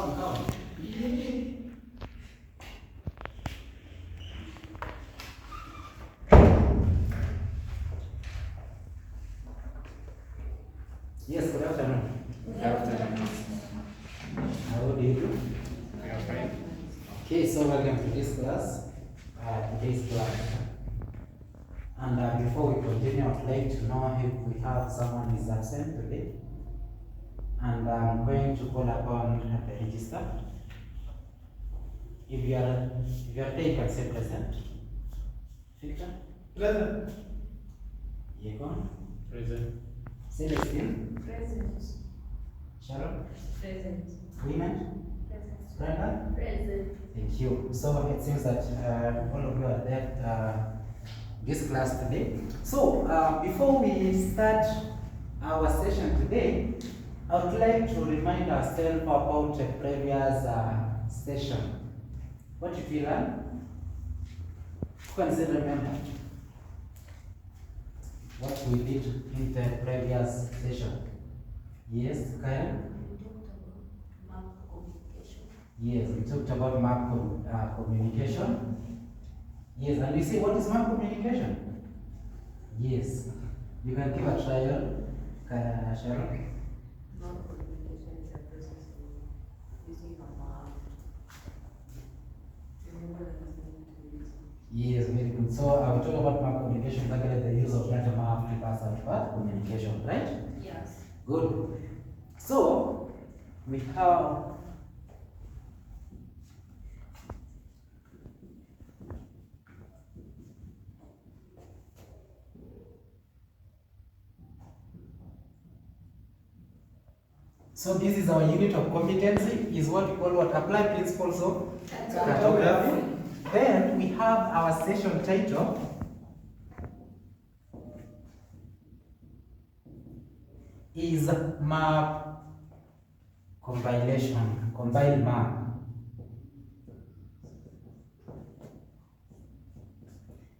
Come. Yes, good afternoon. Good afternoon. How do you do? We are fine. Okay, so welcome to this class, today's class. And before we continue, I'd like to know if we have someone who is absent today. And I'm going to call upon the register. If you are there, you can say present. Victor? Present. Yekon? Present. Celestine? Present. Sharon? Present. Women? Present. Brenda? Present. Thank you. So it seems that all of you are there this class today. So before we start our session today, I would like to remind ourselves about the previous session. What did we learn? Who can still remember what we did in the previous session? Yes, Karen? Yes, we talked about map communication. Yes, and you see what is map communication? Yes, you can give a trial, Sharon. Map communication is a process of using a map to enable understanding to use. Yes, very good. So I will talk about map communication, exactly the use of data map to pass out what? Communication, right? Yes. Good. So we have this is our unit of competency, is what we call what? Apply principles of cartography. Then we have our session title. Is map compilation, compile map.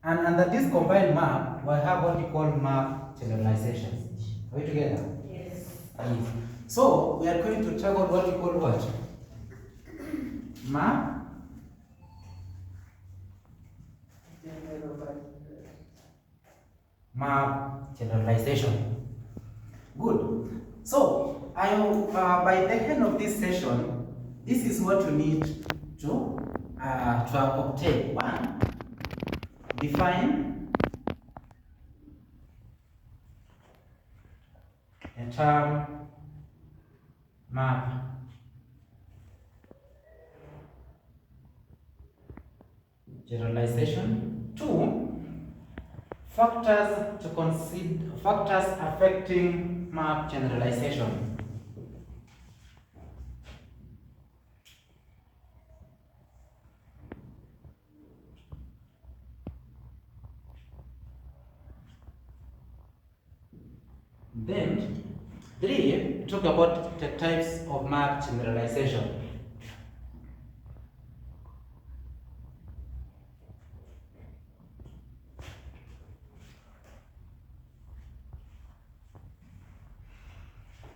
And under this compiled map, we have what we call map generalizations. Are we together? Yes. Yes. So we are going to tackle what we call what? Map generalization. Good. So I by the end of this session, this is what you need to obtain. One, define the term map. Generalization. Two, factors to consider, factors affecting map generalization. Then, three, talk about the types of map generalization.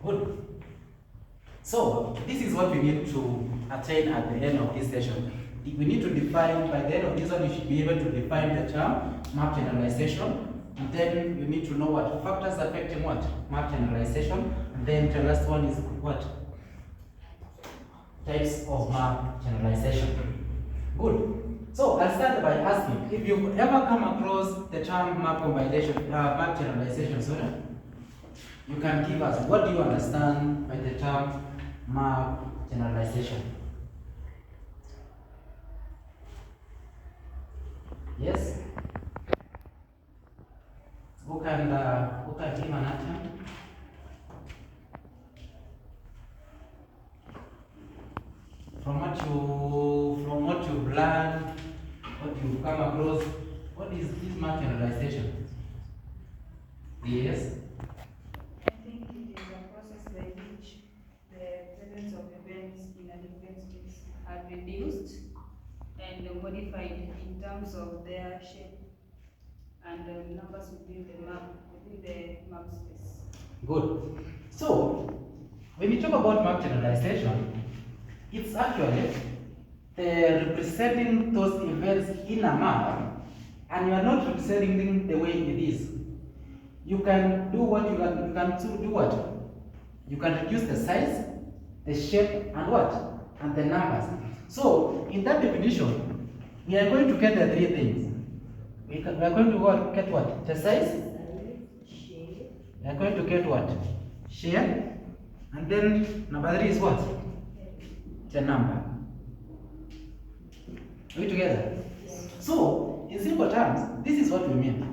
Good. So, this is what we need to attain at the end of this session. We need to define, by the end of this one, you should be able to define the term map generalization. And then you need to know what factors affecting what? Map generalization. And then the last one is what? Types of map generalization. Good. So I'll start by asking, if you've ever come across the term map compilation, map generalization, sorry, you can give us, what do you understand by the term map generalization? Yes? Who can give an answer? From what you've learned, what you've come across, what is this map generalization? Yes? I think it is a process by which the presence of events in a given space are reduced and modified in terms of their shape and the numbers within the map space. Good. So, when you talk about map generalization, It's actually representing those events in a map, and you are not representing them the way it is. You can do what do what? You can reduce the size, the shape, and what? And the numbers. So in that definition, we are going to get the three things. We are going to get what? The size. We are going to get what? Shape. And then number 3 is what? The number. Are we together? So, in simple terms, this is what we mean.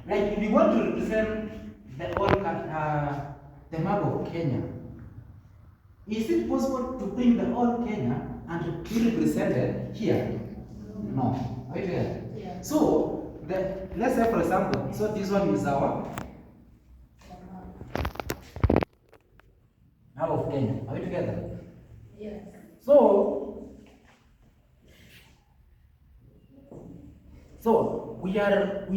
Like, if you want to represent the map of Kenya, is it possible to bring the whole Kenya and to be represented here? No. Are we together? Yeah. So, let's say for example, so this one is our map of Kenya. Are we together? Yes. So we have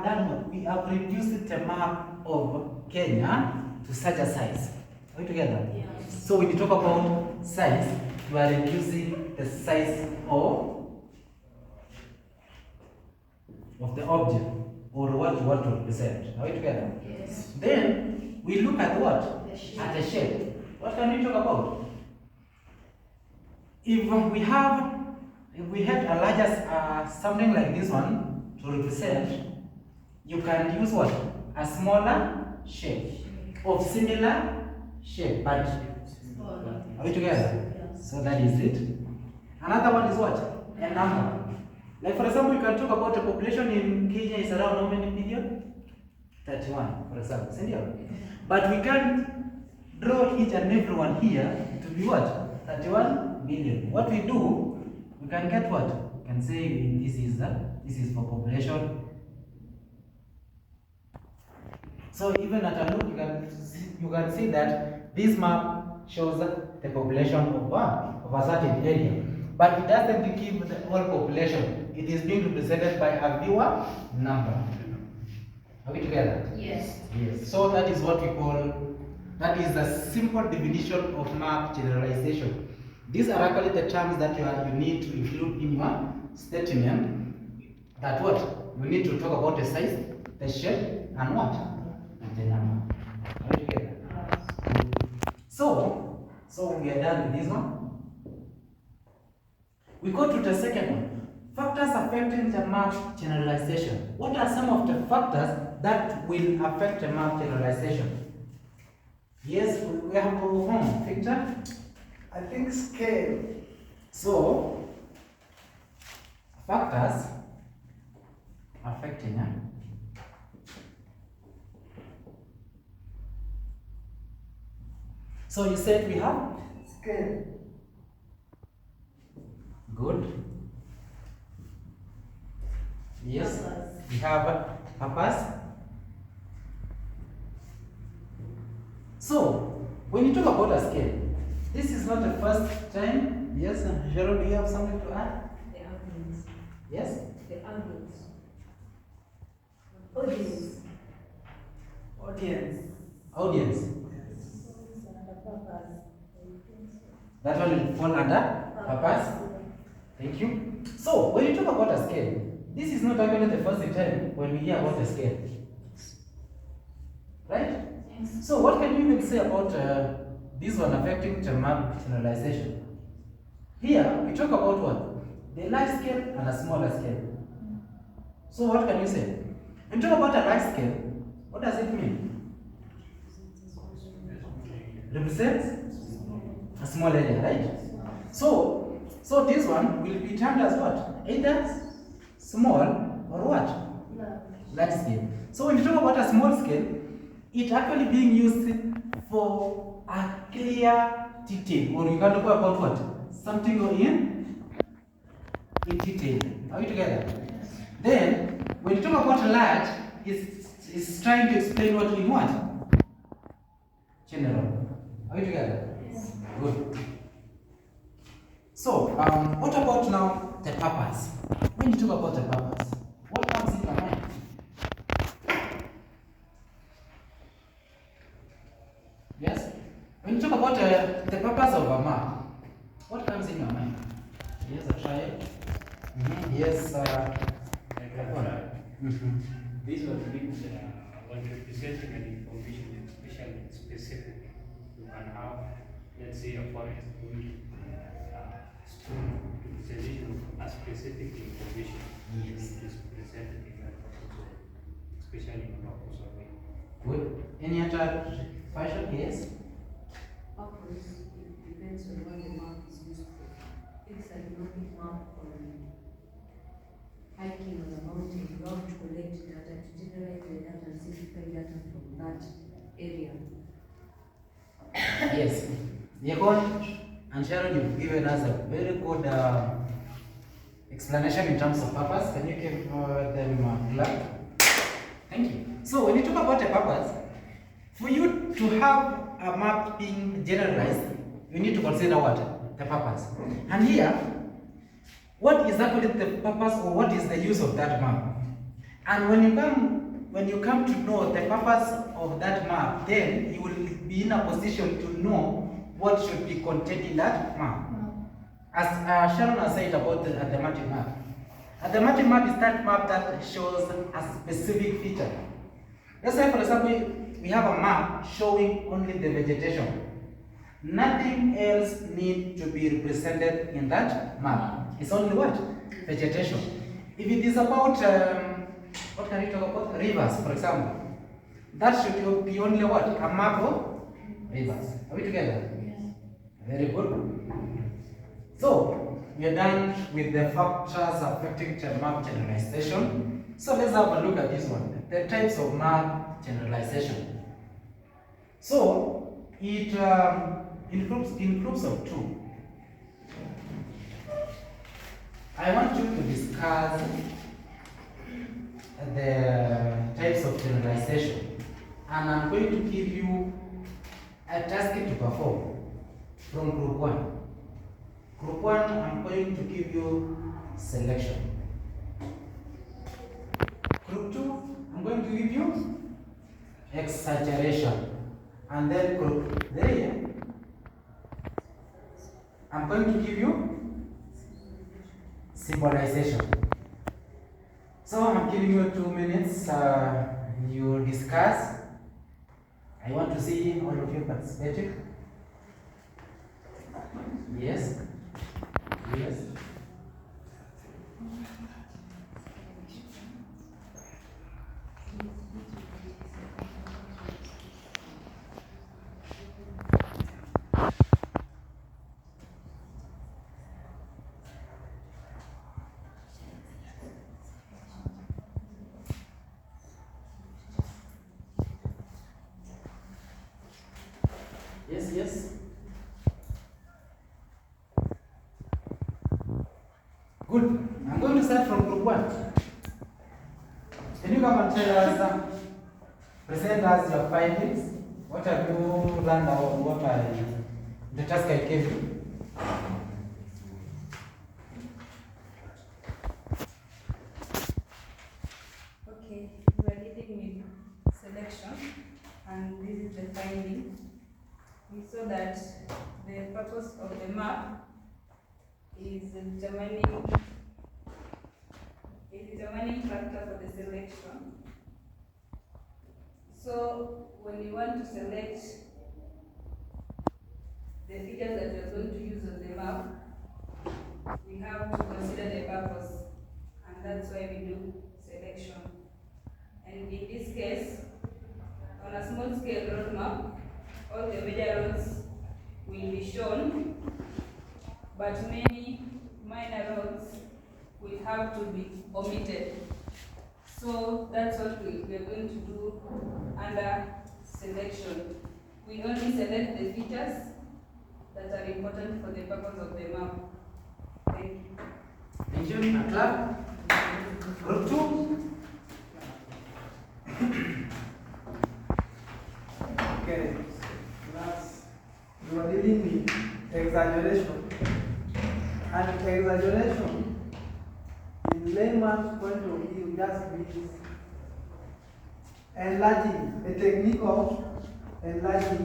done what? We have reduced the map of Kenya to such a size. Are we together? Yes. So when you talk about size, you are reducing the size of the object or what you want to represent. Are we together? Yes. Then we look at what? The shape. At the shape. What can we talk about? If we had a larger something like this one to represent, you can use what? A smaller shape of similar shape, but are we together? Yes. So that is it. Another one is what? A number. Like for example, you can talk about the population in Kenya is around how many million? 31, for example. But we can't draw each and every one here to be what? 31 million. What we do, we can get what? We can say this is for population. So even at a look, you can see that this map shows the population of a certain area, but it doesn't give the whole population. It is being represented by a viewer number. Are we together? Yes. Yes. So that is what we call, that is the simple definition of map generalization. These are actually the terms that you need to include in your statement. That what? You need to talk about the size, the shape, and what? And the number. Are we together? So we are done with this one. We go to the second one. Factors affecting the map generalization. What are some of the factors that will affect the map generalization? Yes, we have Victor. I think scale. So, factors affecting So you said we have? Scale. Good. Yes. Purpose. We have purpose. So, when you talk about a scale, this is not the first time. Yes, Cheryl, do you have something to add? The audience. Yes? The audience. Audience. Audience. Audience. The purpose. That one will fall under purpose. Thank you. So, when you talk about a scale, this is not actually the first time when we hear about a scale. Right? So, what can you even say about this one affecting the map generalization? Here, we talk about what? The large scale and a smaller scale. So, what can you say? When you talk about a large scale, what does it mean? Represents a small area, right? So this one will be termed as what? Either small or what? Large scale. So when you talk about a small scale, it actually being used for a clear detail, or you can talk about what? Something in detail. Are we together? Then when you talk about large, it's trying to explain what we want. General. Are we together? Yes. Good. So, what about now the purpose? When you talk about the purpose, what comes in your mind? Yes? When you talk about the purpose of a map, What comes in your mind? Yes, a trial. Yes, I can try. mhm. This was means when representing an information, especially specific, you can have, let's say, a forest going to representation of a specific information. Yes. It is presented in that purpose, especially in purpose of it. Good. Any other fashion? Yes. Purpose, it depends on what the map is used for. If it's a geographic map on hiking on a mountain, you have to collect data to generate the data and simplify data from that area. Yes. Yakon and Sharon, you've given us a very good explanation in terms of purpose. Can you give them clap? Thank you. So when you talk about a purpose, for you to have a map being generalized, you need to consider what? The purpose. And here, what is actually the purpose or what is the use of that map? And when you come to know the purpose of that map, then you will be in a position to know what should be contained in that map. As Sharon has said about the thematic map. A thematic map is that map that shows a specific feature. Let's say, for example, we have a map showing only the vegetation. Nothing else needs to be represented in that map. It's only what? Vegetation. If it is about, what can you talk about? Rivers, for example. That should be only what? A map of rivers. Are we together? Yes. Very good. So, we are done with the factors affecting map generalization. So let's have a look at this one. The types of map generalization. So, it in groups of two. I want you to discuss the types of generalization, and I'm going to give you a task to perform from group 1. Group 1, I'm going to give you selection. Group 2, I'm going to give you exaggeration. And then group 3, I'm going to give you symbolization. So I'm giving you 2 minutes. You discuss. I want to see all of you participating. Yes. Yes. Yes, yes. Good. I'm going to start from group 1. Can you come and tell us, present us your findings? What have you learned about what the task I gave you? Okay, we are dealing with selection, and this is the finding. We saw that the purpose of the map is determining factor for the selection. So when you want to select the features that you're going to use on the map, we have to consider the purpose, and that's why we do selection. And in this case, on a small scale road map, all the major roads will be shown, but many minor roads will have to be omitted. So that's what we are going to do under selection. We only select the features that are important for the purpose of the map. Thank you. Thank you. A clap. Group 2. Okay, that's, you are dealing with exaggeration. And exaggeration, in layman's point of view, just means enlarging, a technique of enlarging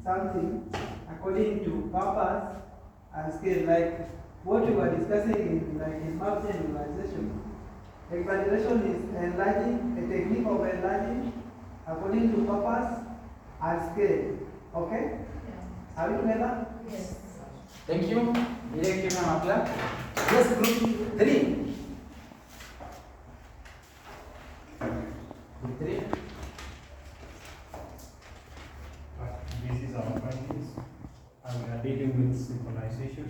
something according to purpose and and scale, like what we were discussing in map generalization. Exaggeration is enlarging, a technique of enlarging according to purpose and scale. Okay? Are we together? Yes. Thank you. Directive Mapla. Yes, group 3. Group 3. This is our findings. And we are dealing with synchronization.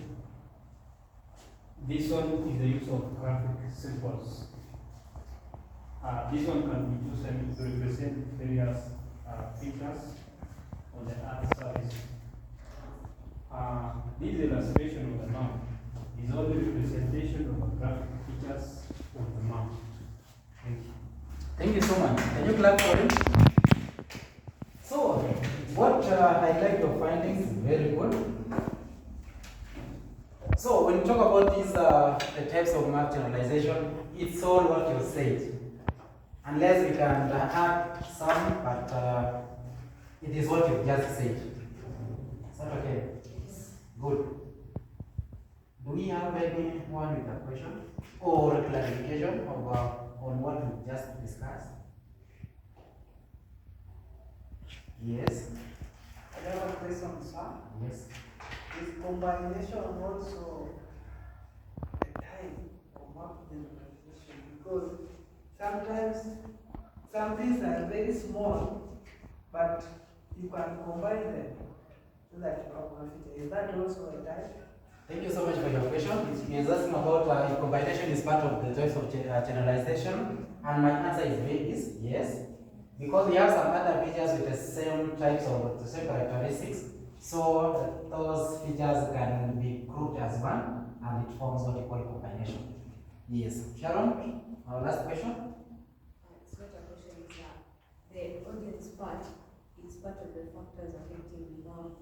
This one is the use of graphic symbols. This one can be used to represent various features on the Earth's surface. This illustration of the map is only representation of the graphic features of the map. Thank you. Thank you so much. Can you clap for it? So, what highlight your findings is very good. So, when you talk about these the types of map generalization, it's all what you said. Unless we can add some, but it is what you just said. Is that okay? Good. Do we have anyone with a question or clarification of, on what we just discussed? Yes. I have a question, sir. Yes. Is combination also a type of map generalization? Because sometimes some things are very small, but you can combine them so that you have one feature. Is that also a type? Thank you so much for your question. He is asking about if combination is part of the types of generalization, and my answer is yes, because we have some other features with the same types of the same characteristics. So those features can be grouped as one, and it forms what we call combination. Yes, Sharon, our last question. It's not a question, it's the audience part is part of the factors affecting the map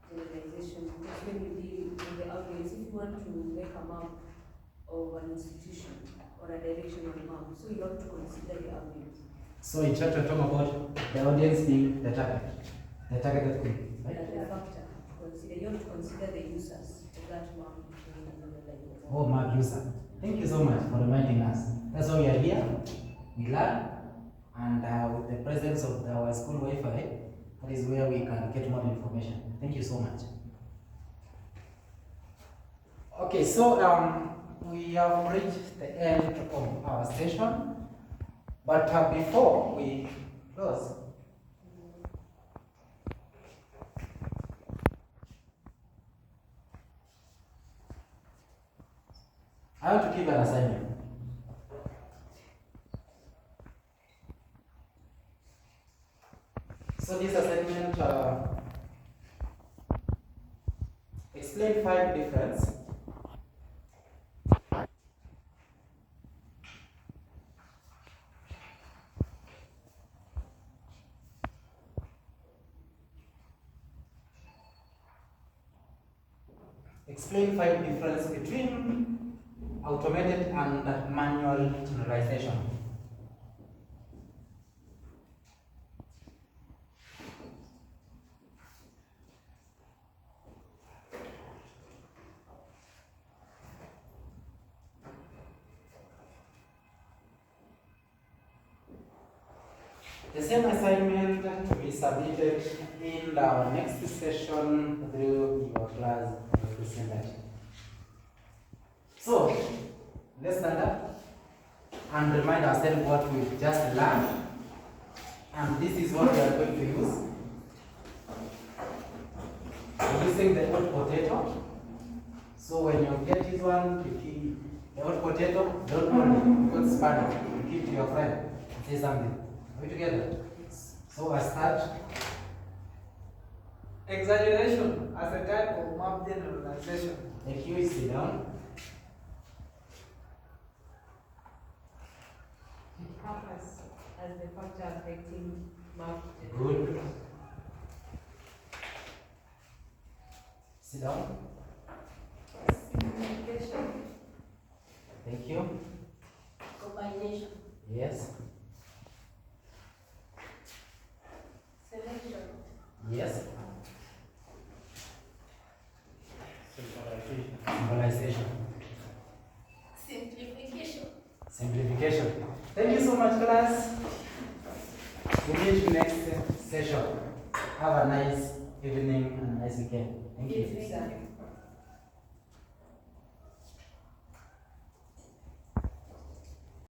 generalization. Because when you deal with the audience, if you want to make a map of an institution or a direction on a map, so you have to consider the audience. So in short, we're talking about the audience being the targeted group, right? That's a factor to consider. You have to consider the users of that map. Oh, map user. Thank you so much for reminding us. That's why we are here. We learn, and with the presence of our school Wi-Fi, that is where we can get more information. Thank you so much. Okay, so we have reached the end of our session, but before we close, I want to give an assignment. So this assignment explain 5 difference between automated and manual generalization. The same assignment to be submitted in our next session through your class representative. So, let's stand up and remind ourselves what we just learned. And this is what we are going to use. We're using the hot potato. So when you get this one, you keep the hot potato, don't worry, don't spare it. You keep to your friend and say something. Are we together? So I start. Exaggeration as a type of map generalization. Thank you, sit down. Purpose as the factor affecting map Good. Sit down. Simplification. Thank you. Combination. Yes. Selection. Yes. Synchronization. Symbolization. Simplification. Simplification. Thank you so much, class. We'll meet you next session. Have a nice evening and a nice weekend. Thank you. Yes, sir.